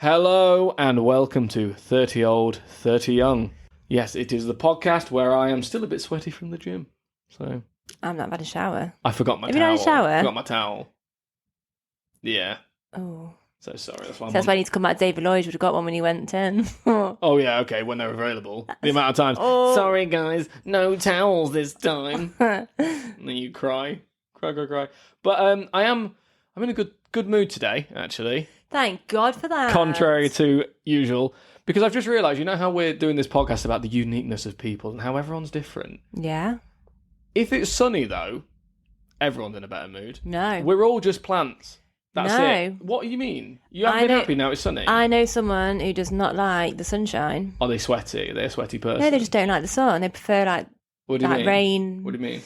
Hello and welcome to 30 Old, 30 Young. Yes, it is the podcast where I am still a bit sweaty from the gym. So I've not had a shower. I forgot my Have towel. you had a shower? I forgot my towel. Yeah. Oh. So sorry. That's why I need to come back. David Lloyd would have got one when he went in. Oh yeah, okay, when they're available. The amount of times. Oh. Sorry guys, no towels this time. And then you cry. Cry. But I'm in a good mood today, actually. Thank God for that. Contrary to usual. Because I've just realised, you know how we're doing this podcast about the uniqueness of people and how everyone's different? Yeah. If it's sunny, though, everyone's in a better mood. No. We're all just plants. That's No. it. What do you mean? You haven't been happy now it's sunny? I know someone who does not like the sunshine. Are they sweaty? Are they a sweaty person? No, they just don't like the sun. They prefer What do you mean? rain. What do you mean?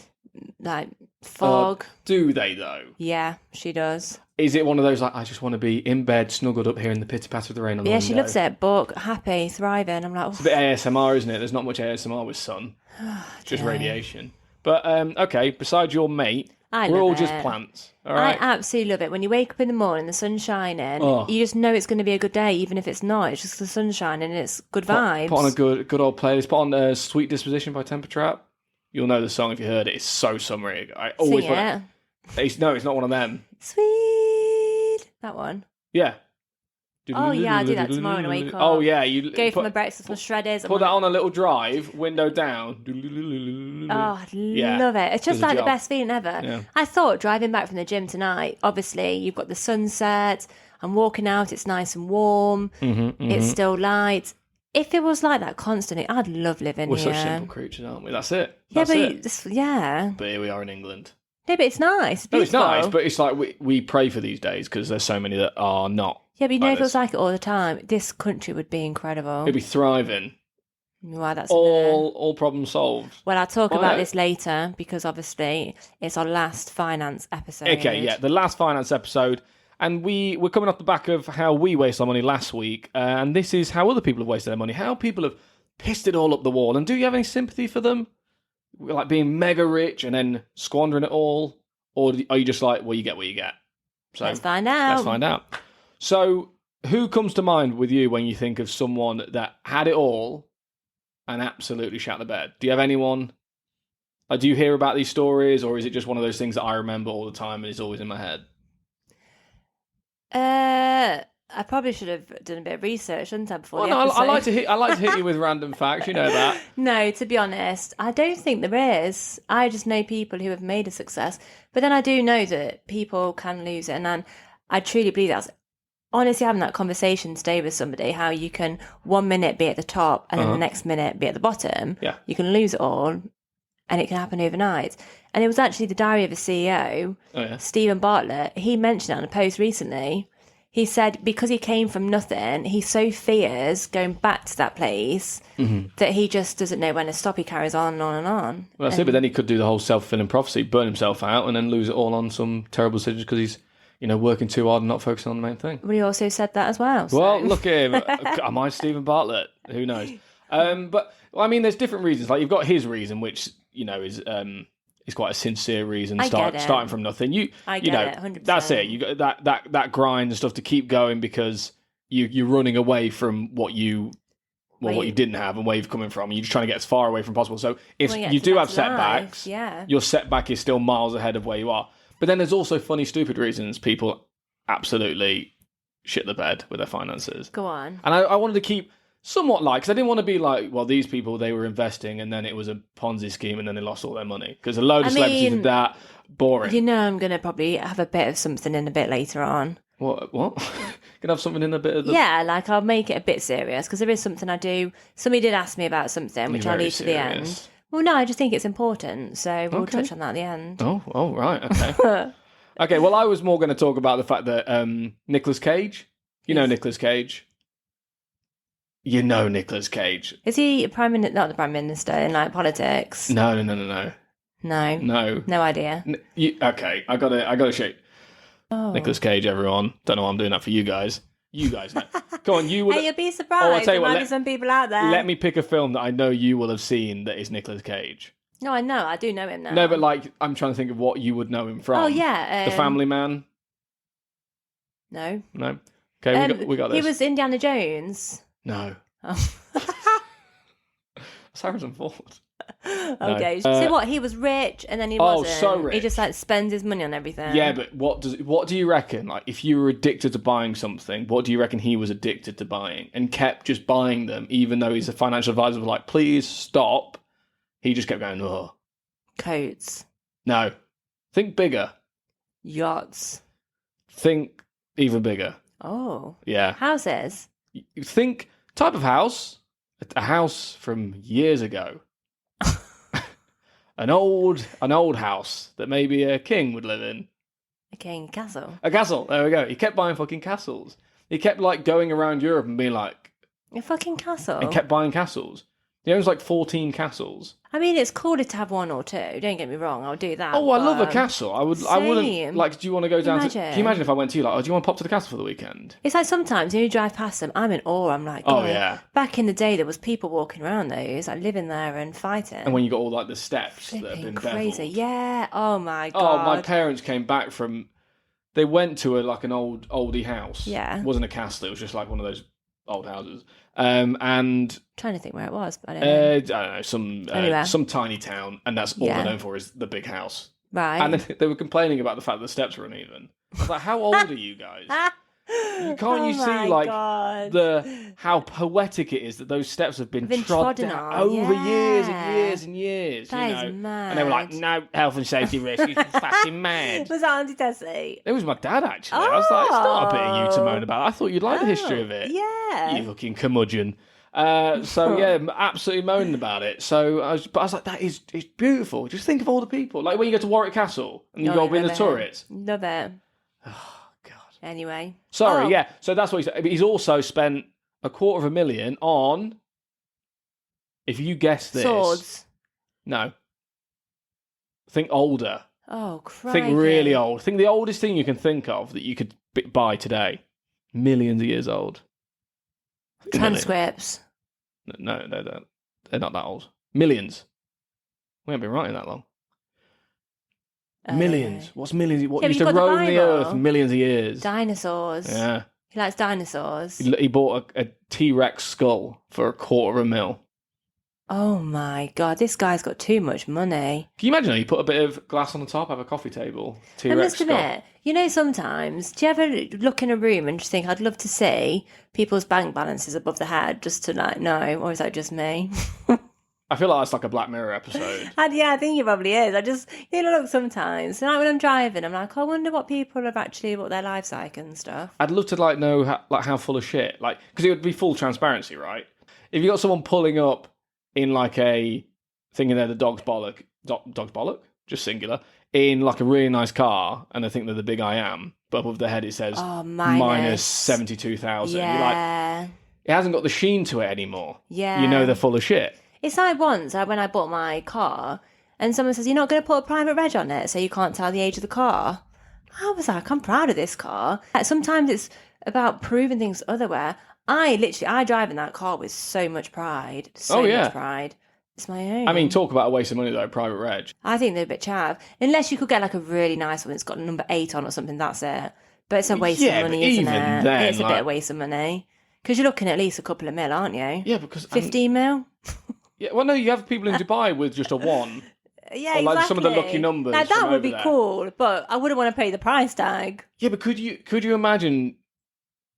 Like fog. Do they, though? Yeah, she does. Is it one of those, like, I just want to be in bed, snuggled up here in the pitter-patter of the rain on the Yeah, window? she loves it, but happy, thriving. I'm like, It's a bit ASMR, isn't it? There's not much ASMR with sun. It's just radiation. But, okay, besides your mate, we're all just plants. All right? I absolutely love it. When you wake up in the morning, the sun's shining, Oh. you just know it's going to be a good day, even if it's not. It's just the sun shining and it's good vibes. Put on a good old playlist. Put on Sweet Disposition by Temper Trap. You'll know the song if you heard it. It's so summery. I always Sing it. No, it's not one of them. Sweet. That one. Yeah. Oh, yeah, I'll do that tomorrow when I wake up. Oh, yeah. You Go for my breakfast with shredders. Put that on a little drive, window down. Oh, I'd love it. It's just Does the like the job. best feeling ever. Yeah. I thought driving back from the gym tonight, obviously, you've got the sunset. I'm walking out. It's nice and warm. It's still light. If it was like that constantly, I'd love living We're here. such simple creatures, aren't we? That's it. Yeah, That's it. yeah. But here we are in England. No, but it's nice. No, it's beautiful. nice, but it's like we pray for these days because there's so many that are not. Yeah, but you know, like if it was this. like it all the time, this country would be incredible. It'd be thriving. Wow, that's All problems solved. Well, I'll talk Oh, about yeah. this later because obviously it's our last finance episode. Okay, yeah, the last finance episode, and we're coming off the back of how we waste our money last week, and this is how other people have wasted their money, how people have pissed it all up the wall. And do you have any sympathy for them? Like being mega rich and then squandering it all? Or are you just like, well, you get what you get? So Let's find out. Let's find out. So, who comes to mind with you when you think of someone that had it all and absolutely shat the bed? Do you have anyone? Do you hear about these stories, or is it just one of those things that I remember all the time and is always in my head? I probably should have done a bit of research, shouldn't I, before Well, the no, episode? I like to hit you with random facts. You know that. No, to be honest, I don't think there is. I just know people who have made a success. But then I do know that people can lose it. And I truly believe that's honestly having that conversation today with somebody, how you can 1 minute be at the top and then the next minute be at the bottom. Yeah. You can lose it all and it can happen overnight. And it was actually the Diary of a CEO, Oh yeah. Stephen Bartlett. He mentioned it on a post recently. He said because he came from nothing, he so fears going back to that place that he just doesn't know when to stop. He carries on and on and on. Well, that's it. But then he could do the whole self-fulfilling prophecy, burn himself out, and then lose it all on some terrible decisions because he's, working too hard and not focusing on the main thing. But he also said that as well. So. Well, look at him. Am I Stephen Bartlett? Who knows? But I mean, there's different reasons. Like you've got his reason, which is quite a sincere reason. I get it. Starting from nothing. I get it, 100%. That's it. You got that grind and stuff to keep going because you're running away from what you didn't have and where you're coming from. You're just trying to get as far away from possible. So if you do have setbacks, your setback is still miles ahead of where you are. But then there's also funny, stupid reasons people absolutely shit the bed with their finances. Go on. And I wanted to keep somewhat light, because I didn't want to be like, well, these people, they were investing and then it was a Ponzi scheme and then they lost all their money. Because a load of celebrities did that. Boring. You know I'm going to probably have a bit of something in a bit later on. What? Gonna have something in a bit of the... Yeah, like I'll make it a bit serious, because there is something I do. Somebody did ask me about something, which I'll leave to the end. Well, no, I just think it's important, so we'll touch on that at the end. Oh, right, okay. Okay, well, I was more going to talk about the fact that Nicolas Cage, know Nicolas Cage? You know Nicolas Cage. Is he not the Prime Minister in like politics? No. No. No idea. Okay, I gotta show you. Oh. Nicolas Cage, everyone. Don't know why I'm doing that for you guys. You guys know. Go on, you will... Hey, you'll be surprised. Oh, I'll tell you there what, might be some people out there. Let me pick a film that I know you will have seen that is Nicolas Cage. No, I know. I do know him now. No, but like, I'm trying to think of what you would know him from. Oh, yeah. The Family Man? No. No. Okay, we got this. He was Indiana Jones. No. Oh. That's Harrison Ford. Okay. So what? He was rich, and then he wasn't. So rich. He just like spends his money on everything. Yeah, but what do you reckon? Like, if you were addicted to buying something, what do you reckon he was addicted to buying and kept just buying them, even though he's a financial advisor? Was like, please stop. He just kept going. Oh, coats. No, think bigger. Yachts. Think even bigger. Oh, yeah. Houses. You think type of house. A house from years ago. An old house that maybe a king would live in. A king castle. A castle. There we go. He kept buying fucking castles. He kept like going around Europe and being like a fucking castle. And kept buying castles. He owns like 14 castles. I mean, it's cooler to have one or two. Don't get me wrong. I'll do that. Oh, I love a castle. I wouldn't like. Do you want to go down to? Can you imagine if I went to you like, oh, do you want to pop to the castle for the weekend? It's like sometimes when you drive past them, I'm in awe. I'm like, oh yeah. Back in the day, there was people walking around those, like living there and fighting. And when you got all like the steps that have been crazy, beveled. yeah. Oh my god. Oh, my parents came back from. They went to an oldie house. Yeah. It wasn't a castle. It was just like one of those old houses. And trying to think where it was, but I don't know. Some tiny town, and that's all they're known for is the big house. Right. And then they were complaining about the fact that the steps were uneven. I was like, how old are you guys? You see like how poetic it is that those steps have been trodden on over years and years and years. That is mad. And they were like, no health and safety risk. You're fucking mad. Was that Auntie Tessie? It was my dad actually. I was like, it's not a bit of you to moan about. I thought you'd like the history of it. Yeah. You fucking curmudgeon. Absolutely moaning about it. So I was like, it's beautiful. Just think of all the people. Like when you go to Warwick Castle and you go up in the turrets. Love it. Oh god. Anyway. Sorry, yeah. So that's what he said. He's also spent $250,000 on. If you guess this, swords. No. Think older. Oh, crikey. Think really old. Think the oldest thing you can think of that you could buy today. Millions of years old. Transcripts. No, they're not that old. Millions. We haven't been writing that long. Millions. What's millions? What used to roam the earth millions of years? Dinosaurs. Yeah. He likes dinosaurs. He bought a T-Rex skull for $250,000. Oh my god, this guy's got too much money. Can you imagine? You put a bit of glass on the top, have a coffee table, T-Rex I must skull. admit, you know, sometimes, do you ever look in a room and just think, I'd love to see people's bank balances above the head just to like know, or is that just me? I feel like that's like a Black Mirror episode. Yeah, I think it probably is. I just, look sometimes. Like when I'm driving, I'm like, I wonder what people have actually, what their life's like and stuff. I'd love to like know how full of shit, like, because it would be full transparency, right? If you got someone pulling up in like a thing in there, the dog's bollock, just singular, in like a really nice car, and I think they're the big I am, but above their head it says minus 72,000. Yeah. You're like, it hasn't got the sheen to it anymore. Yeah. You know they're full of shit. It's like once when I bought my car, and someone says, you're not going to put a private reg on it, so you can't tell the age of the car. I was like, I'm proud of this car. Sometimes it's about proving things otherwhere. I drive in that car with so much pride. Much pride. It's my own. I mean, talk about a waste of money though, private reg. I think they're a bit chav. Unless you could get like a really nice one that's got number 8 on or something, that's it. But it's a waste of money, isn't it? Then, it's a bit of waste of money. Because you're looking at least a couple of mil, aren't you? Yeah, because 15 mil? Yeah, well, no, you have people in Dubai with just a 1. Yeah, or like some of the lucky numbers. Now that would be cool, but I wouldn't want to pay the price tag. Yeah, but could you imagine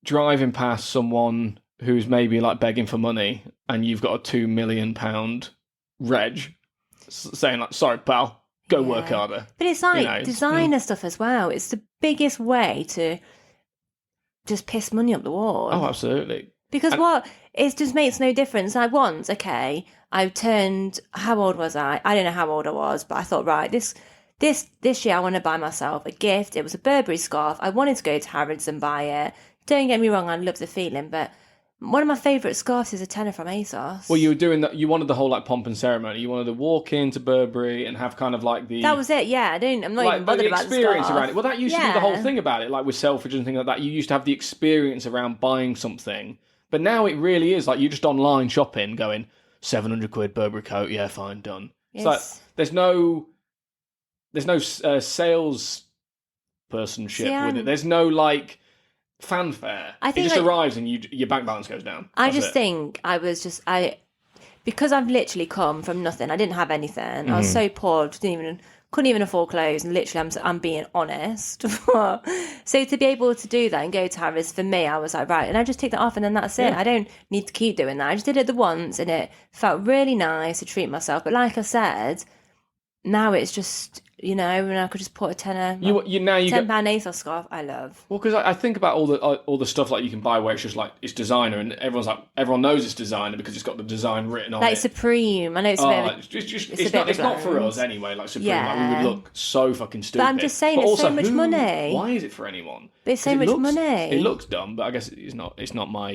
driving past someone who's maybe like begging for money, and you've got a £2 million reg, saying like, "Sorry, pal, go work harder." But it's like designer stuff as well. It's the biggest way to just piss money up the wall. Oh, absolutely. Because it just makes no difference. Like once, okay, I turned. How old was I? I don't know how old I was, but I thought, right, this year I want to buy myself a gift. It was a Burberry scarf. I wanted to go to Harrods and buy it. Don't get me wrong, I love the feeling, but one of my favourite scarves is a tenner from ASOS. Well, you were doing that. You wanted the whole like pomp and ceremony. You wanted to walk into Burberry and have kind of like the. That was it. Yeah, I'm not even bothered about the experience around it. Well, that used to be the whole thing about it. Like with Selfridge and things like that, you used to have the experience around buying something. But now it really is like you're just online shopping, going £700 Burberry coat. Yeah, fine, done. It's like there's no sales personship with it. There's no like. fanfare. I think it just arrives and your bank balance goes down. I just think because I've literally come from nothing. I didn't have anything. I was so poor, couldn't even afford clothes. And literally, I'm being honest. So to be able to do that and go to Harrods, for me, I was like, right, and I just take that off, and then that's it. I don't need to keep doing that. I just did it the once, and it felt really nice to treat myself. But like I said, now it's just, and I could just put a tenner, £10 ASOS scarf. I love. Well, because I think about all the stuff like you can buy where it's just like it's designer, and everyone knows it's designer because it's got the design written on it. Like Supreme, I know it's it's not for us anyway. Like Supreme, like, we would look so fucking stupid. But I'm just saying, it's so much money. Why is it for anyone? But it's so much money. It looks dumb, but I guess it's not my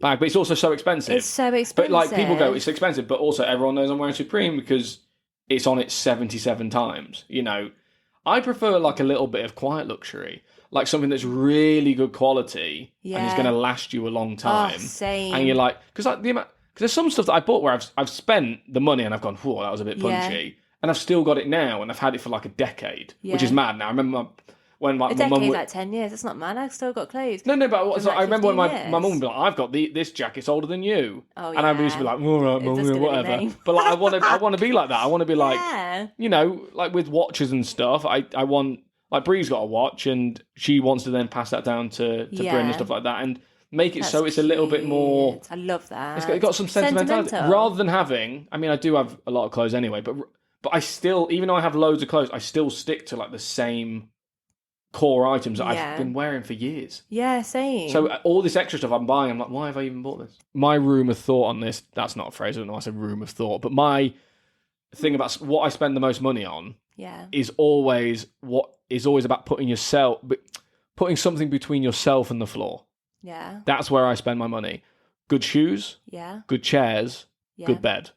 bag. But it's also so expensive. It's so expensive. But like people go, it's expensive, but also everyone knows I'm wearing Supreme because it's on it 77 times. I prefer like a little bit of quiet luxury, like something that's really good quality and is going to last you a long time. Same. And you're like, because there's some stuff that I bought where I've spent the money and I've gone, whoa, that was a bit punchy, and I've still got it now and I've had it for like a decade, which is mad. Now I remember when my mum like 10 years. That's not mad. I've still got clothes. No, but I remember when my mum would be like, "I've got this jacket's older than you," and I used to be like, "All right, mum, whatever." But like, I want to be like that. I want to be like, like with watches and stuff. I want, like, Bree's got a watch, and she wants to then pass that down to Bryn and stuff like that, and make it so it's a little bit more. I love that. It's got some sentimentality rather than having. I mean, I do have a lot of clothes anyway, but I still, even though I have loads of clothes, I still stick to like the same core items that I've been wearing for years. Yeah, same. So all this extra stuff I'm buying, I'm like, why have I even bought this? My room of thought on this, that's not a phrase, I don't know why I said room of thought, but my thing about what I spend the most money on is always about putting something between yourself and the floor. Yeah. That's where I spend my money. Good shoes, good chairs, good bed.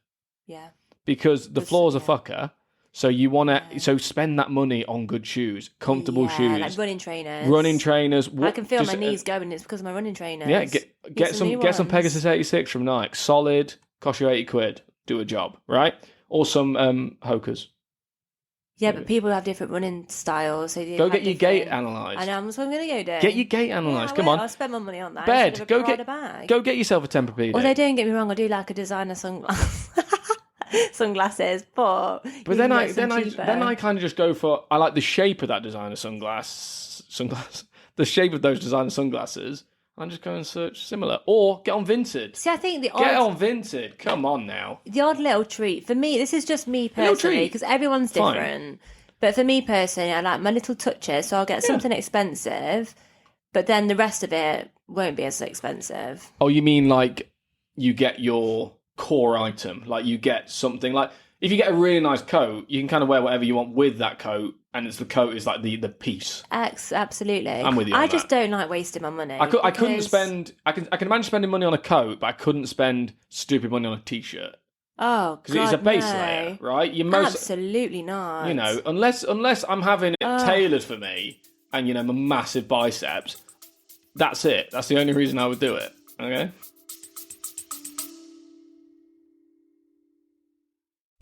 Yeah. Because the floor's a fucker. So you want to spend that money on good shoes, comfortable shoes, like running trainers. I can feel my knees going. It's because of my running trainers. Yeah, get some Pegasus 86 from Nike, solid, cost you £80, do a job, right? Or some Hokas. Yeah, but people have different running styles. So go get your gait analysed. I know, that's what I'm going to go do. Get your gait analysed. Come on, I'll spend my money on that. Bed. Go get yourself a Tempur-Pedic. Although don't get me wrong, I do like a designer sunglasses, but then I kind of just go for, I like the shape of that designer sunglass, the shape of those designer sunglasses. I just go and search similar, or get on Vinted. See, I think get on Vinted. Come on now. The odd little treat for me. This is just me personally because everyone's different. But for me personally, I like my little touches. So I'll get something expensive, but then the rest of it won't be as expensive. Oh, you mean like you get your core item, like you get something like, if you get a really nice coat, you can kind of wear whatever you want with that coat, and the coat is like the piece. Absolutely, I'm with you. I just don't like wasting my money. I couldn't spend. I can imagine spending money on a coat, but I couldn't spend stupid money on a t-shirt. Oh, because it's a base layer, right? Absolutely not. Unless I'm having it tailored for me, and my massive biceps, that's it. That's the only reason I would do it. Okay.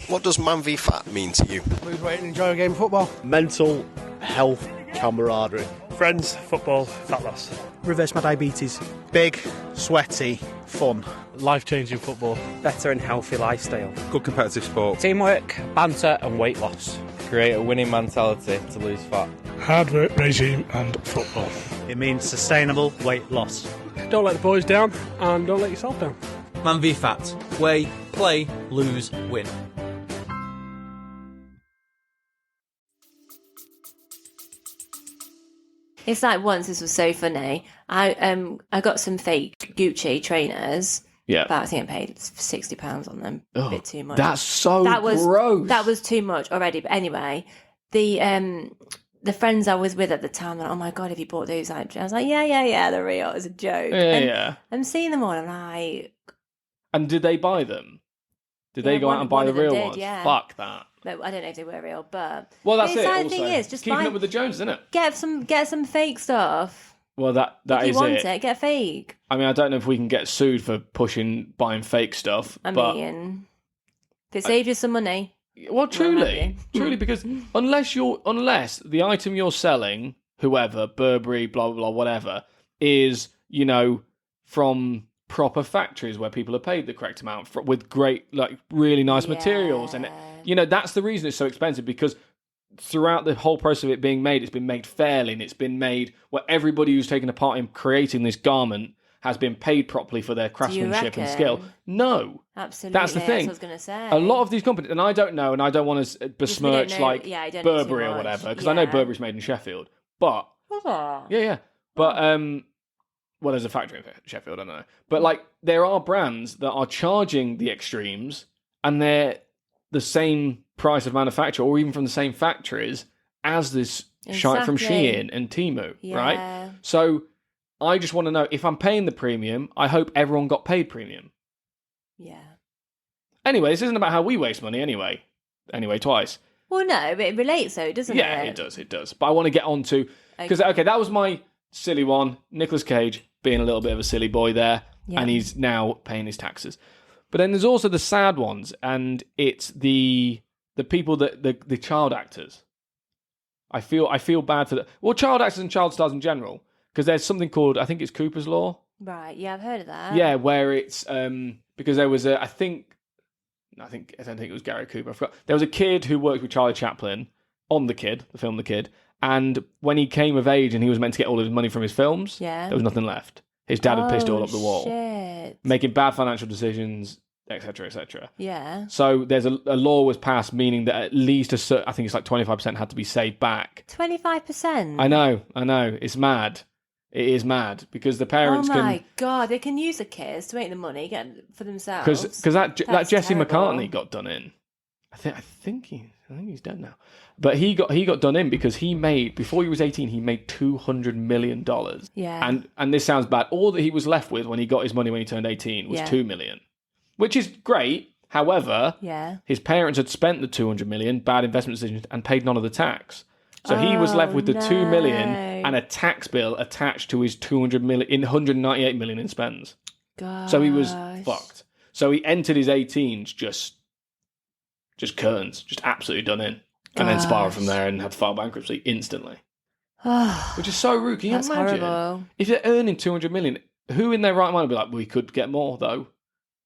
What does Man v Fat mean to you? Lose weight and enjoy a game of football. Mental health, camaraderie. Friends, football, fat loss. Reverse my diabetes. Big, sweaty, fun. Life-changing football. Better and healthy lifestyle. Good competitive sport. Teamwork, banter and weight loss. Create a winning mentality to lose fat. Hard work, regime and football. It means sustainable weight loss. Don't let the boys down and don't let yourself down. Man v Fat. Weigh, play, lose, win. It's like once, this was so funny. I got some fake Gucci trainers. Yeah. But I think I paid £60 on them. A bit too much. That's gross. That was too much already. But anyway, the friends I was with at the time were like, oh my God, have you bought those? I was like, yeah, they're real. It's a joke. Yeah. I'm seeing them all and I'm like... And did they buy them? Did they go out and buy the real ones? Yeah. Fuck that. No, I don't know if they were real, but... Well, that's it. The thing is, just keeping up with the Joneses, isn't it? Get some fake stuff. Well, that is it. If you want it, get fake. I mean, I don't know if we can get sued for buying fake stuff. I mean, if it saves you some money. Well, truly, because unless the item you're selling, whoever, Burberry, blah blah blah, whatever, is, from proper factories where people are paid the correct amount with great, really nice materials. And, that's the reason it's so expensive, because throughout the whole process of it being made, it's been made fairly, and it's been made where everybody who's taken a part in creating this garment has been paid properly for their craftsmanship and skill. No. Absolutely. That's the thing. That's what I was going to say. A lot of these companies, and I don't know, and I don't want to besmirch Burberry or whatever, because I know Burberry's made in Sheffield. But, yeah. But, well, there's a factory in Sheffield, I don't know. But, there are brands that are charging the extremes, and they're the same price of manufacture, or even from the same factories, as this shite from Shein and Temu, right? So, I just want to know, if I'm paying the premium, I hope everyone got paid premium. Yeah. Anyway, this isn't about how we waste money anyway. Anyway, twice. Well, no, but it relates though, doesn't it? Yeah, it does. But I want to get on to... Because, that was my silly one. Nicolas Cage being a little bit of a silly boy there, and he's now paying his taxes. But then there's also the sad ones, and it's the people that... the child actors. I feel bad for child actors and child stars in general. Because there's something called, I think it's Cooper's Law. Right, yeah, I've heard of that. Yeah, where it's, because there was I don't think it was Gary Cooper, I forgot. There was a kid who worked with Charlie Chaplin on The film The Kid, and when he came of age and he was meant to get all of his money from his films, there was nothing left. His dad had pissed all up the wall. Shit. Making bad financial decisions, etc., etc. Yeah. So there's a law was passed, meaning that at least I think it's 25% had to be saved back. 25%? I know, it's mad. It is mad, because the parents can... Oh my God, they can use the kids to make the money, get for themselves. Because that Jesse terrible. McCartney got done in. I think he's dead now. But he got done in because he made, before he was 18, he made $200 million. Yeah. And this sounds bad. All that he was left with when he got his money when he turned 18 was $2 million. Which is great. However, his parents had spent the $200 million, bad investment decisions, and paid none of the tax. So he was left with the $2 million and a tax bill attached to his $200 million in $198 million in spends. Gosh. So he was fucked. So he entered his 18s just curtains, just absolutely done in, and then spiraled from there and had to file bankruptcy instantly. Which is so rude. Can you imagine? Horrible. If they're earning $200 million, who in their right mind would be like, we could get more though?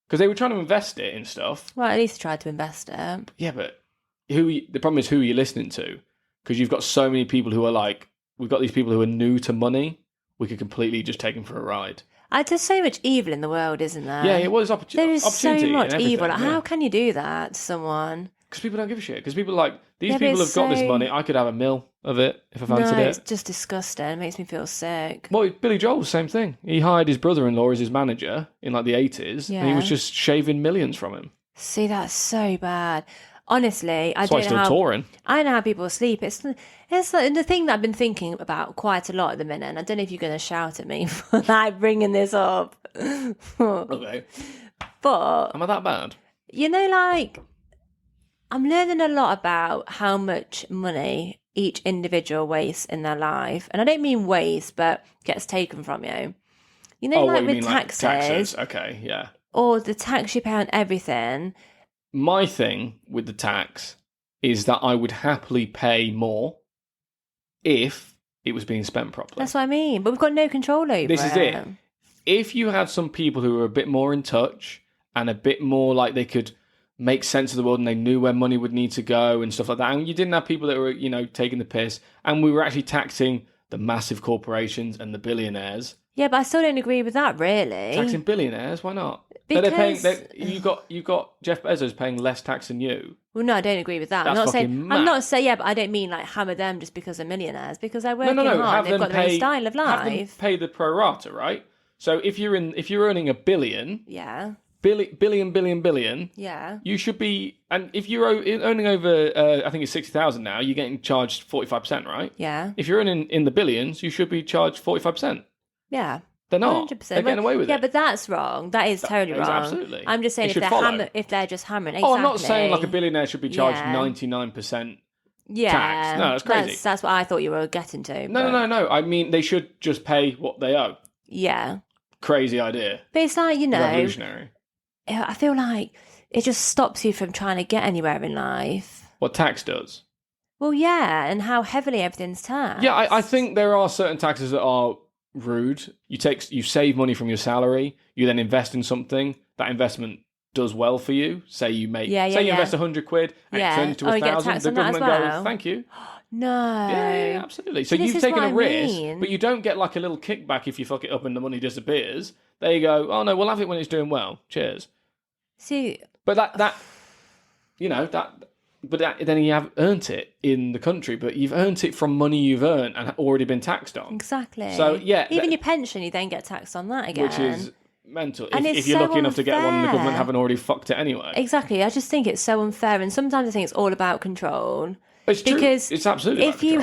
Because they were trying to invest it in stuff. Well, at least tried to invest it. Yeah, but the problem is who you're listening to. Because you've got so many people who are we've got these people who are new to money. We could completely just take them for a ride. There's so much evil in the world, isn't there? Yeah, it was opportunity. There is so much evil. Yeah. How can you do that to someone? Because people don't give a shit. Because people are these people have got this money. I could have a mill of it if I fancied it. It's just disgusting. It makes me feel sick. Well, Billy Joel was the same thing. He hired his brother-in-law as his manager in the 80s, and he was just shaving millions from him. See, that's so bad. Honestly, I don't know how people sleep. It's the thing that I've been thinking about quite a lot at the minute, and I don't know if you're going to shout at me for bringing this up. Okay. But... Am I that bad? I'm learning a lot about how much money each individual wastes in their life. And I don't mean waste, but gets taken from you. With taxes. Okay, yeah. Or the tax you pay on everything... My thing with the tax is that I would happily pay more if it was being spent properly. That's what I mean. But we've got no control over it. This is it. If you had some people who were a bit more in touch and a bit more like they could make sense of the world and they knew where money would need to go and stuff like that, and you didn't have people that were, taking the piss, and we were actually taxing the massive corporations and the billionaires. Yeah, but I still don't agree with that, really. Taxing billionaires? Why not? Because you got Jeff Bezos paying less tax than you. Well, no, I don't agree with that. That's I'm not saying, but I don't mean hammer them just because they're millionaires. Because they're working hard, they've got their own style of life. Have them pay the pro rata, right? So if you're earning $1 billion, billion, yeah, you should be. And if you're earning over, I think it's 60,000 now, you're getting charged 45%, right? Yeah. If you're earning in the billions, you should be charged 45%. Yeah. They're not. 100%. They're getting away with it. Yeah, but that's wrong. That is totally wrong. Absolutely. I'm just saying if they're just hammering. Exactly. Oh, I'm not saying a billionaire should be charged 99% tax. No, that's crazy. That's what I thought you were getting to. No. I mean, they should just pay what they owe. Yeah. Crazy idea. But it's revolutionary. I feel like it just stops you from trying to get anywhere in life. What tax does? Well, yeah, and how heavily everything's taxed. Yeah, I think there are certain taxes that are rude. You save money from your salary. You then invest in something. That investment does well for you. Say you invest 100 quid and it turns to 1,000. The government goes, thank you. No. Yeah, absolutely. So you've taken a risk, but you don't get like a little kickback if you fuck it up and the money disappears. There you go. Oh no, we'll have it when it's doing well. Cheers. See, but then you have earned it in the country, but you've earned it from money you've earned and already been taxed on. Exactly. So yeah, even your pension, you then get taxed on that again, which is mental. And if you're lucky enough to get one, the government haven't already fucked it anyway. Exactly. I just think it's so unfair, and sometimes I think it's all about control. It's true. Because it's absolutely if you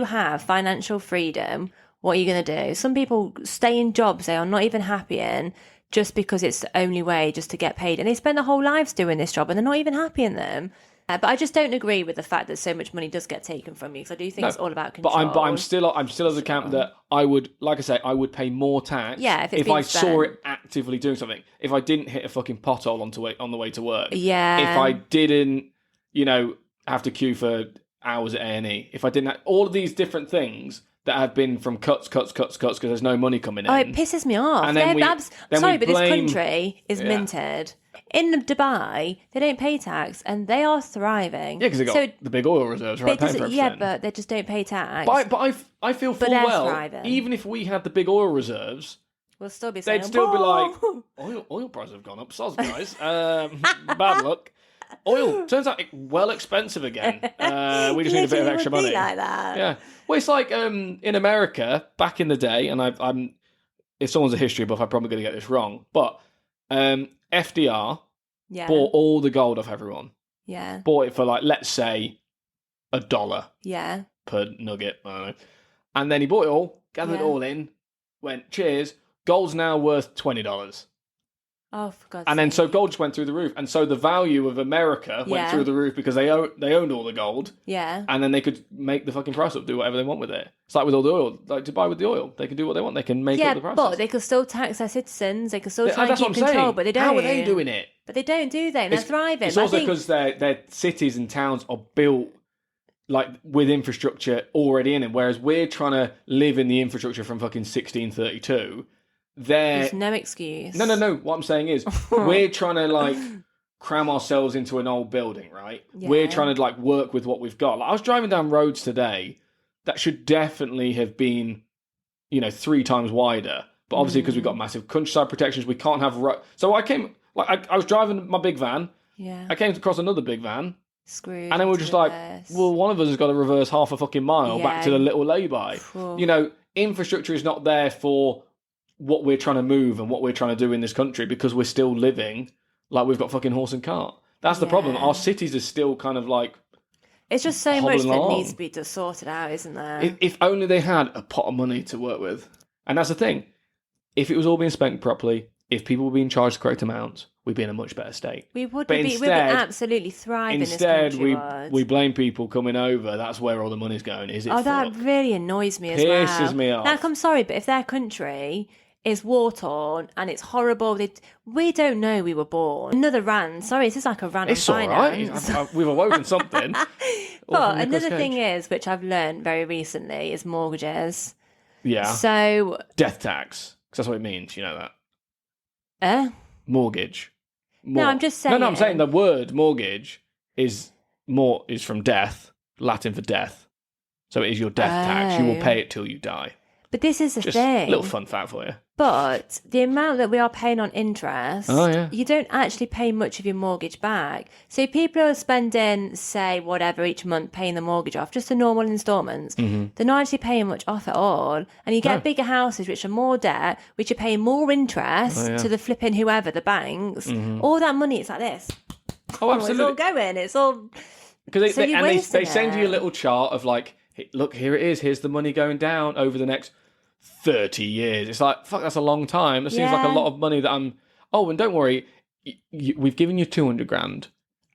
have financial freedom, what are you going to do? Some people stay in jobs they are not even happy in just because it's the only way just to get paid, and they spend their whole lives doing this job and they're not even happy in them. But I just don't agree with the fact that so much money does get taken from you, because I do think it's all about control. But I'm still of the camp that I would pay more tax if I saw it actively doing something. If I didn't hit a fucking pothole on the way to work. Yeah. If I didn't, have to queue for hours at A&E. If I didn't have all of these different things that have been from cuts because there's no money coming in. Oh, it pisses me off. And but this country is minted. In Dubai, they don't pay tax and they are thriving. Yeah, because they got the big oil reserves, right? But they just don't pay tax. But I feel full well, thriving. Even if we had the big oil reserves, we'll still be saying, they'd still be like, oil prices have gone up. Soz, guys. Bad luck. Oil turns out well expensive again. We just need a bit of extra money. Like that. Yeah. Well, it's like in America back in the day, and I'm if someone's a history buff, I'm probably going to get this wrong, but FDR bought all the gold off everyone. Yeah. Bought it for let's say $1. Yeah. Per nugget. I don't know. And then he bought it all, gathered it all in, went cheers. Gold's now worth $20. Oh, for God's sake. And then so gold just went through the roof. And so the value of America went through the roof because they owned all the gold. Yeah. And then they could make the fucking price up, do whatever they want with it. It's like with all the oil. Like Dubai with the oil. They can do what they want. They can make up the prices. But they could still tax their citizens. They could still try and keep control, but they don't. How are they doing it? But they don't do that. And they're thriving. It's also because their cities and towns are built with infrastructure already in it. Whereas we're trying to live in the infrastructure from fucking 1632. There's no excuse. No. What I'm saying is, we're trying to cram ourselves into an old building, right? Yeah. We're trying to work with what we've got. I was driving down roads today that should definitely have been, 3 times wider. But obviously, because we've got massive countryside protections, we can't have. So I came, I was driving my big van. Yeah. I came across another big van. Screwed. And then we're just one of us has got to reverse half a fucking mile back to the little lay-by. Cool. Infrastructure is not there for what we're trying to move and what we're trying to do in this country because we're still living like we've got fucking horse and cart. That's the problem. Our cities are still kind of it's just so much that needs to be just sorted out, isn't there? If only they had a pot of money to work with. And that's the thing. If it was all being spent properly, if people were being charged the correct amount, we'd be in a much better state. We'd be absolutely thriving in this country. Instead, we blame people coming over. That's where all the money's going. That really annoys me as well. Pisses me off. I'm sorry, but if their country is war-torn and it's horrible, we don't know we were born. Another rant. Sorry, this is like a rant on finance. All right. We've awoken something. But another thing is, which I've learned very recently, is mortgages. Yeah. So death tax. Because that's what it means. You know that. Mortgage. No, I'm just saying. No, I'm saying the word mortgage is from death, Latin for death. So it is your death tax. You will pay it till you die. But this is the Just thing. A little fun fact for you. But the amount that we are paying on interest, you don't actually pay much of your mortgage back. So people are spending, say, whatever each month paying the mortgage off, just the normal instalments. Mm-hmm. They're not actually paying much off at all. And you get bigger houses, which are more debt, which are paying more interest to the flipping whoever, the banks. Mm-hmm. All that money, it's like this. Oh, absolutely. It's all going. It's all... Because they send you a little chart of look, here it is. Here's the money going down over the next 30 years. It's like, fuck, that's a long time. It seems like a lot of money that I'm... Oh, and don't worry, we've given you 200 grand,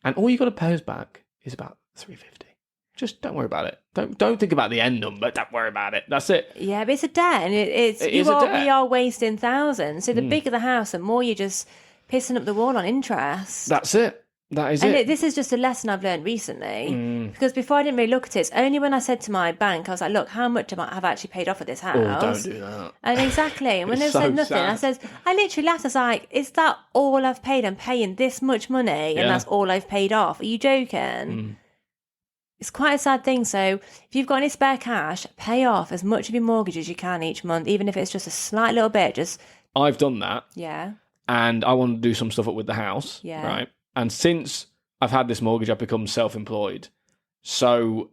and all you got to pay us back is about 350. Just don't worry about it. Don't think about the end number. Don't worry about it. That's it. Yeah, but it's a debt, and we are wasting thousands. So the bigger the house, the more you're just pissing up the wall on interest. That's it. That is and this is just a lesson I've learned recently. Because before I didn't really look at it. It's only when I said to my bank, I was like, look, how much have I actually paid off at this house? Oh, don't do that. And exactly. And when they It's said so nothing, sad. I literally laughed. I was like, is that all I've paid? I'm paying this much money and that's all I've paid off. Are you joking? It's quite a sad thing. So if you've got any spare cash, pay off as much of your mortgage as you can each month, even if it's just a slight little bit. I've done that. Yeah. And I want to do some stuff up with the house. Yeah. Right. And since I've had this mortgage, I've become self-employed. So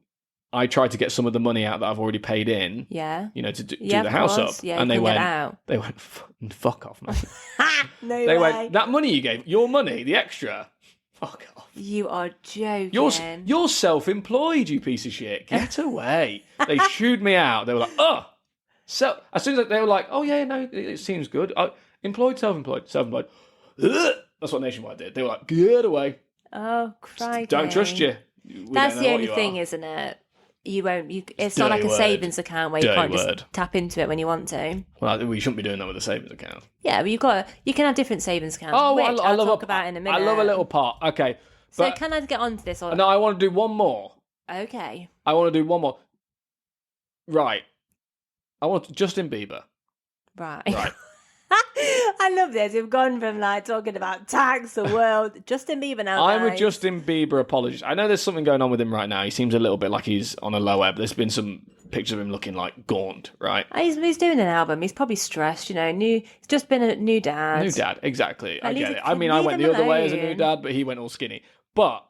I tried to get some of the money out that I've already paid in. Yeah. To do the house up. Yeah, and they get went, out. fuck off, man. No They way. went, that money you gave, your money, the extra, fuck off. You are joking. You're self-employed, you piece of shit. Get away. They shooed me out. They were like, oh. So as soon as they were like, oh yeah, no, it seems good. Employed, self-employed. Ugh. That's what Nationwide did. They were like, get away. Oh, crikey. Don't trust you. That's the only thing, isn't it? You won't. It's not like a savings account where you can't just tap into it when you want to. Well, we shouldn't be doing that with a savings account. Yeah, but you can have different savings accounts. Oh, which I love talk about in a minute. I love a little part. Okay, so can I get on to this? Or... No, I want to do one more. Okay. I want to do one more. Right. I want Justin Bieber. Right. I love this. We've gone from talking about tax, the world, Justin Bieber now. I'm a Justin Bieber apologist. I know there's something going on with him right now. He seems a little bit like he's on a low ebb. There's been some pictures of him looking like gaunt, right? He's doing an album. He's probably stressed, He's just been a new dad. New dad, exactly. I get it. I mean, I went the other way as a new dad, but he went all skinny. But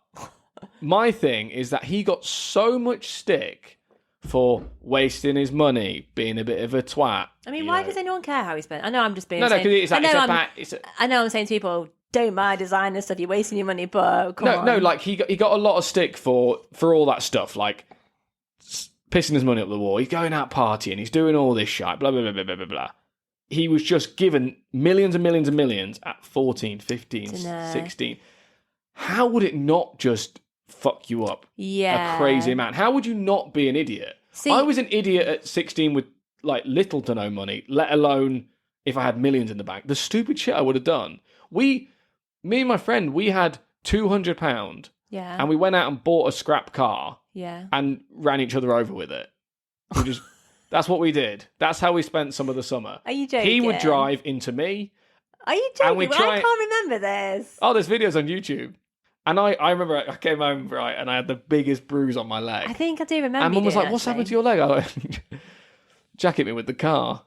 my thing is that he got so much stick for wasting his money, being a bit of a twat. I mean, why does anyone care how he spent? I know I'm just being... No, because I know I'm saying to people, don't buy designer stuff, you're wasting your money, but come on. No, like he got a lot of stick for all that stuff, like pissing his money up the wall. He's going out partying, he's doing all this shit, blah, blah, blah, blah, blah, blah, blah. He was just given millions and millions and millions at 14, 15, 16. How would it not just fuck you up? Yeah. A crazy amount. How would you not be an idiot? See, I was an idiot at 16 with little to no money, let alone if I had millions in the bank. The stupid shit I would have done. Me and my friend, we had £200. Yeah. And we went out and bought a scrap car. Yeah. And ran each other over with it. That's what we did. That's how we spent some of the summer. Are you joking? He would drive into me. Are you joking? I can't remember this. Oh, there's videos on YouTube. And I remember I came home, right, and I had the biggest bruise on my leg. I think I do remember. And Mum was like, what's happened to your leg? I went, Jack hit me with the car.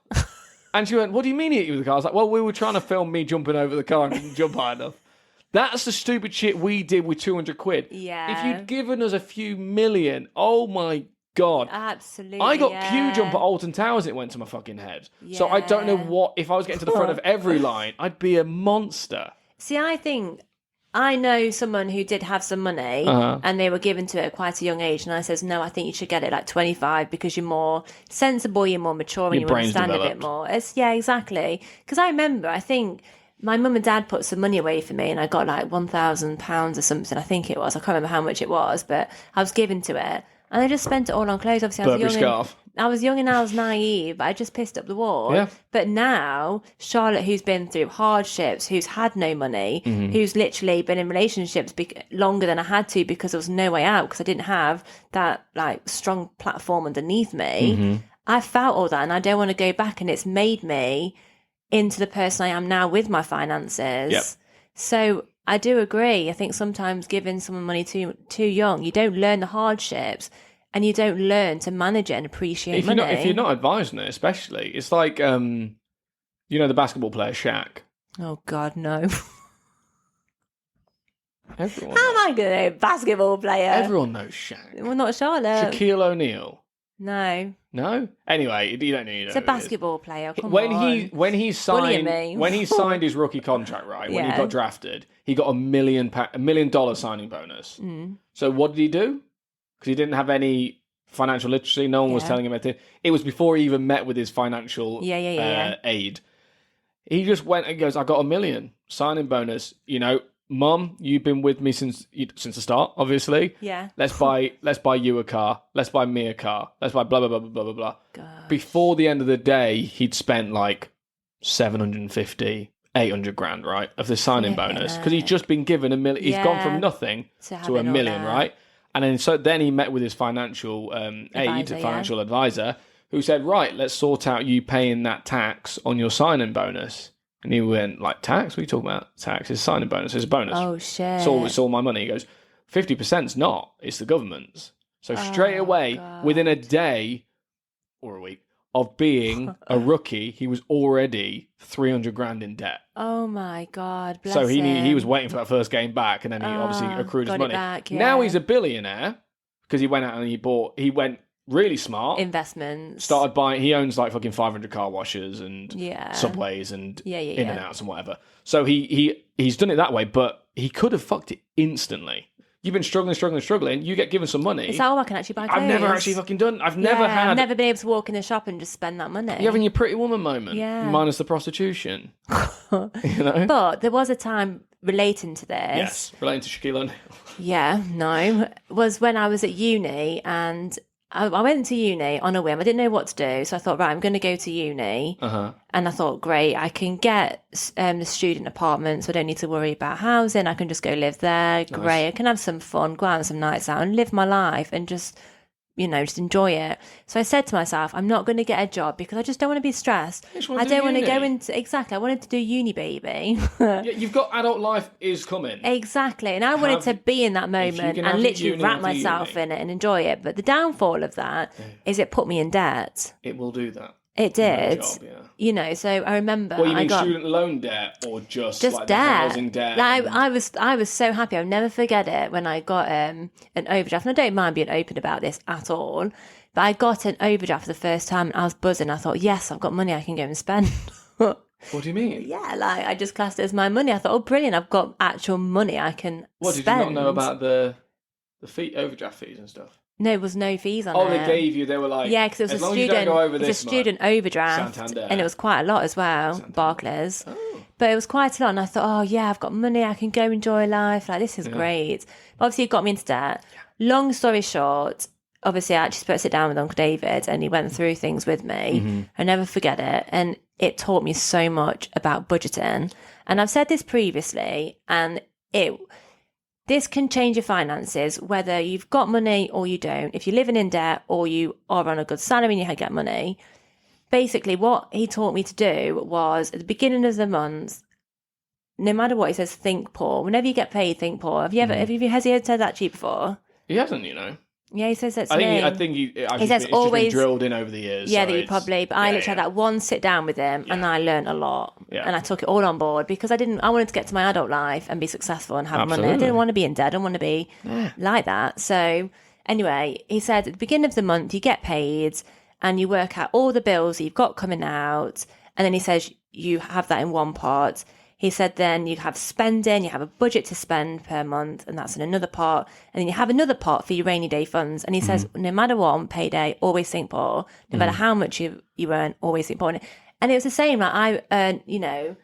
And she went, what do you mean he hit you with the car? I was like, well, we were trying to film me jumping over the car and didn't jump high enough. That's the stupid shit we did with 200 quid. Yeah. If you'd given us a few million, oh my God. Absolutely. I got queue jump at Alton Towers and it went to my fucking head. Yeah. So I don't know what, if I was getting to the front of every line, I'd be a monster. See, I know someone who did have some money and they were given to it at quite a young age. And I says, no, I think you should get it like 25 because you're more sensible, you're more mature, and you understand a bit more. Yeah, exactly. Because I remember, I think my mum and dad put some money away for me and I got like £1,000 or something. I think it was. I can't remember how much it was, but I was given to it. And I just spent it all on clothes. Obviously, I was young and I was naive. I just pissed up the wall. Yeah. But now, Charlotte, who's been through hardships, who's had no money, who's literally been in relationships longer than I had to because there was no way out because I didn't have that strong platform underneath me. I felt all that and I don't want to go back. And it's made me into the person I am now with my finances. Yep. So I do agree. I think sometimes giving someone money too young, you don't learn the hardships and you don't learn to manage it and appreciate money. If you're not advising it, especially, it's like, the basketball player Shaq. Oh, God, no. Everyone How am I going to know basketball player? Everyone knows Shaq. Well, not Charlotte. Shaquille O'Neal. No. No? Anyway, you don't need It's a basketball player. Come on. When he signed his rookie contract, right? When he got drafted, he got $1 million signing bonus. So what did he do? Because he didn't have any financial literacy. No one was telling him anything. It was before he even met with his financial aid. He just went and goes, I got $1 million signing bonus. Mum, you've been with me since the start, obviously. Yeah. Let's buy you a car. Let's buy me a car. Let's buy blah, blah, blah, blah, blah, blah. Gosh. Before the end of the day, he'd spent like $750, 800 grand, right, of the signing Flipping bonus because he's just been given $1 million. He's gone from nothing to $1 million, right? And then he met with his financial financial advisor, who said, right, let's sort out you paying that tax on your signing bonus. And he went, like, tax? What are you talking about? Tax? It's a signing bonus. It's a bonus. Oh, shit. It's all my money. He goes, 50%'s not. It's the government's. So straight away, within a day or a week of being a rookie, he was already 300 grand in debt. Oh, my God. Bless so him. he was waiting for that first game back, and then he obviously accrued his money. Back, yeah. Now he's a billionaire because he went out and he went really smart. Investments. Started buying. He owns like fucking 500 car washers and Subways and In and Outs and whatever. So he's done it that way, but he could have fucked it instantly. You've been struggling. You get given some money. It's how I can actually buy clothes. I've never actually fucking done. I've never been able to walk in the shop and just spend that money. You're having your Pretty Woman moment, minus the prostitution. You know. But there was a time relating to this. Yes, relating to Shaquille O'Neal. Yeah, no, was when I was at uni and I went to uni on a whim. I didn't know what to do, so I thought, right, I'm going to go to uni. And I thought, great, I can get the student apartment, so I don't need to worry about housing. I can just go live there. Nice. Great, I can have some fun, go out on some nights out and live my life and just enjoy it. So I said to myself, I'm not going to get a job because I just don't want to be stressed. I don't want to go into... Exactly, I wanted to do uni, baby. Yeah, you've got adult life is coming. Exactly, and I wanted to be in that moment and literally wrap myself in it and enjoy it. But the downfall of that is it put me in debt. It will do that. It did. Job, so I remember. Well, you mean student loan debt or just like debt. The housing debt? I was so happy. I'll never forget it when I got an overdraft. And I don't mind being open about this at all. But I got an overdraft for the first time and I was buzzing. I thought, yes, I've got money I can go and spend. What do you mean? Yeah, like I just classed it as my money. I thought, oh, brilliant, I've got actual money I can spend. What, did you not know about the overdraft fees and stuff? No, there was no fees on it. Oh, they gave you. They were like, yeah, because it was a student overdraft, Santander. And it was quite a lot as well. Santander. Barclays, but it was quite a lot. And I thought, oh yeah, I've got money. I can go enjoy life. Like this is great. But obviously, it got me into debt. Yeah. Long story short, obviously, I actually spoke to sit down with Uncle David, and he went through things with me. Mm-hmm. I never forget it, and it taught me so much about budgeting. And I've said this previously, and this can change your finances, whether you've got money or you don't. If you're living in debt or you are on a good salary and you get money. Basically, what he taught me to do was, at the beginning of the month, no matter what, he says, think Paul. Whenever you get paid, think Paul. Has he ever said that to you before? He hasn't, Yeah, he says that to me. I think he says always been drilled in over the years. Yeah, so that you probably. But I literally had that one sit down with him, and I learned a lot. Yeah. And I took it all on board because I wanted to get to my adult life and be successful and have money. I didn't want to be in debt. I didn't want to be like that. So anyway, he said at the beginning of the month you get paid and you work out all the bills that you've got coming out, and then he says you have that in one pot. He said then you have spending, you have a budget to spend per month, and that's in another pot. And then you have another pot for your rainy day funds. And he says, no matter what, on payday, always think Paul. No matter how much you earn, always think Paul. And it was the same. Like I earned,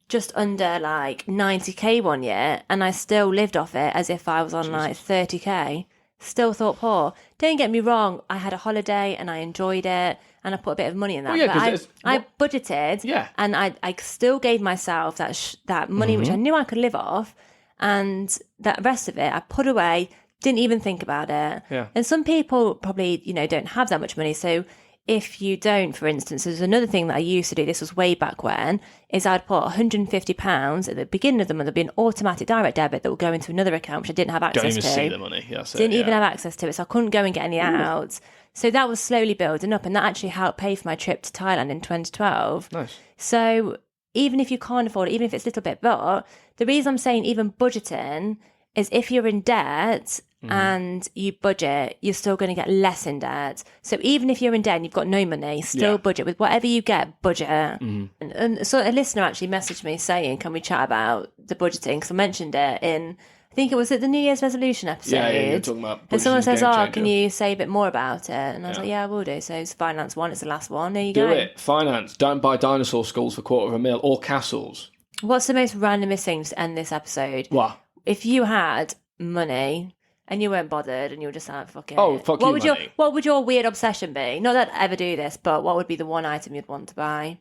just under like 90k one year, and I still lived off it as if I was on like 30k. Still thought Paul. Don't get me wrong, I had a holiday and I enjoyed it. And I put a bit of money in that. But I budgeted, and I still gave myself that money, which I knew I could live off, and that rest of it I put away, didn't even think about it. Yeah. And some people probably, don't have that much money. So if you don't, for instance, there's another thing that I used to do, this was way back when, is I'd put £150 at the beginning of the month. There'd be an automatic direct debit that would go into another account, which I didn't have access to. Don't even see the money. Didn't even have access to it, so I couldn't go and get any out. So that was slowly building up, and that actually helped pay for my trip to Thailand in 2012. Nice. So even if you can't afford it, even if it's a little bit, but the reason I'm saying even budgeting is if you're in debt and you budget, you're still going to get less in debt. So even if you're in debt and you've got no money, still budget with whatever you get, budget. And so a listener actually messaged me saying, can we chat about the budgeting? Because I mentioned it in... I think it was at the New Year's resolution episode. Yeah, you're talking about and someone says, can you say a bit more about it? And I was like, yeah, I will do. So it's Finance 1, it's the last one. There you go. Do it. Finance. Don't buy dinosaur skulls for $250,000 or castles. What's the most randomest thing to end this episode? What? If you had money and you weren't bothered and you were just like, fuck it. Oh, fuck what you, would money. What would your weird obsession be? Not that I ever do this, but what would be the one item you'd want to buy?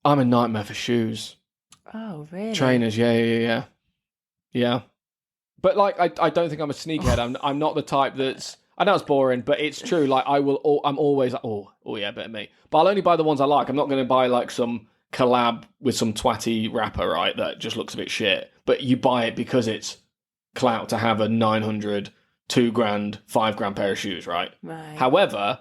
I'm a nightmare for shoes. Oh, really? Trainers, yeah. But like, I don't think I'm a sneakerhead. I'm not the type that's. I know it's boring, but it's true. Like, I'm always like, oh yeah, better me. But I'll only buy the ones I like. I'm not going to buy like some collab with some twatty rapper, right? That just looks a bit shit. But you buy it because it's clout to have a 900, $2,000, $5,000 pair of shoes, right? Right. However,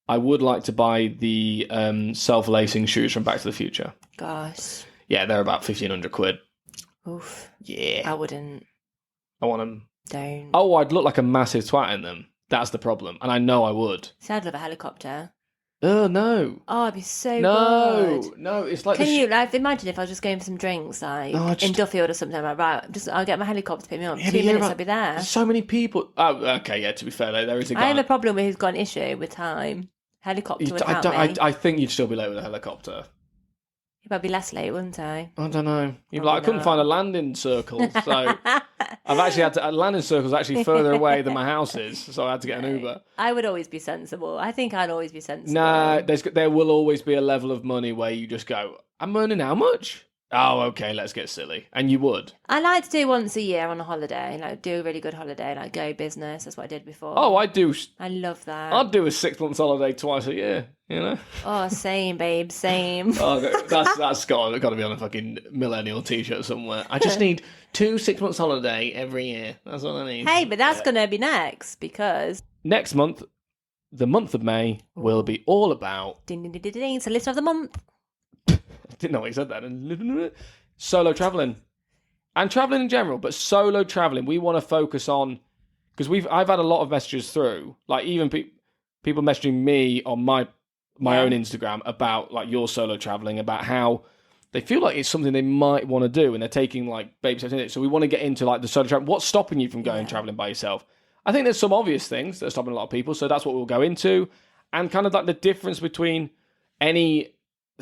I would like to buy the self-lacing shoes from Back to the Future. Gosh. Yeah, they're about £1,500. Oof. Yeah. I wouldn't. I want them. Don't. Oh, I'd look like a massive twat in them. That's the problem. And I know I would. See, I'd love a helicopter. Oh, no. Oh, I'd be so No, good. no, it's like... Can you, like, imagine if I was just going for some drinks, like, in Duffield or something, I'm like, right, I'll get my helicopter to pick me up. 2 minutes, I'll be there. There's so many people... Oh, okay, yeah, to be fair, there is a guy... I have a problem with who's got an issue with time. Helicopter would help me. I think you'd still be late with a helicopter. I'd be less late, wouldn't I? I don't know. You'd be like, I couldn't find a landing circle, so... I've actually had to... A landing circle's actually further away than my house is, so I had to get an Uber. I would always be sensible. I think I'd always be sensible. Nah, there will always be a level of money where you just go, I'm earning how much? Oh, okay, let's get silly. And you would. I like to do once a year on a holiday, like do a really good holiday, like go business. That's what I did before. Oh, I do. I love that. I'd do a 6 months holiday twice a year, you know? Oh, same, babe, same. Oh, that's got to be on a fucking millennial t-shirt somewhere. I just need 2 6 months holiday every year. That's all I need. Hey, but that's going to be next because... Next month, the month of May, will be all about... Ding, ding, ding, ding, ding. It's a list of the month. Didn't know what he said that. Solo traveling and traveling in general, but solo traveling we want to focus on because I've had a lot of messages through, like even people messaging me on my own Instagram about like your solo traveling, about how they feel like it's something they might want to do and they're taking like baby steps in it. So we want to get into like the solo travel. What's stopping you from going traveling by yourself? I think there's some obvious things that are stopping a lot of people, so that's what we'll go into, and kind of like the difference between any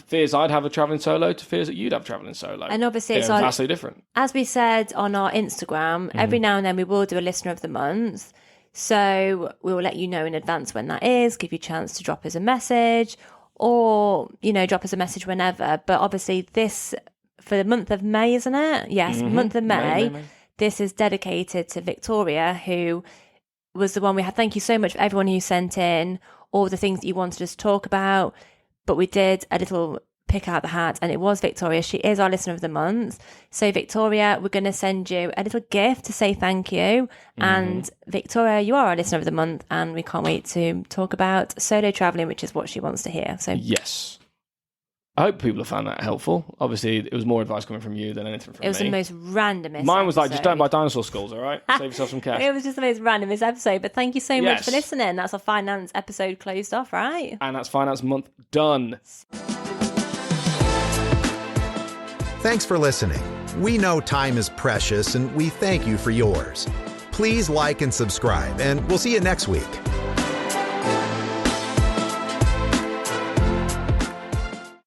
fears I'd have of traveling solo to fears that you'd have traveling solo. And obviously it's vastly different. As we said on our Instagram, every now and then we will do a listener of the month. So we will let you know in advance when that is, give you a chance to drop us a message or, drop us a message whenever. But obviously this, for the month of May, isn't it? Yes, month of May. This is dedicated to Victoria, who was the one we had. Thank you so much for everyone who sent in all the things that you wanted us to talk about. But we did a little pick out the hat, and it was Victoria. She is our listener of the month. So, Victoria, we're going to send you a little gift to say thank you. And, Victoria, you are our listener of the month, and we can't wait to talk about solo traveling, which is what she wants to hear. So, yes. I hope people have found that helpful. Obviously, it was more advice coming from you than anything from me. It was the most randomest Mine was episode. like, just don't buy dinosaur skulls, all right? Save yourself some cash. It was just the most randomest episode, but thank you so much for listening. That's our finance episode closed off, right? And that's Finance Month done. Thanks for listening. We know time is precious, and we thank you for yours. Please like and subscribe, and we'll see you next week.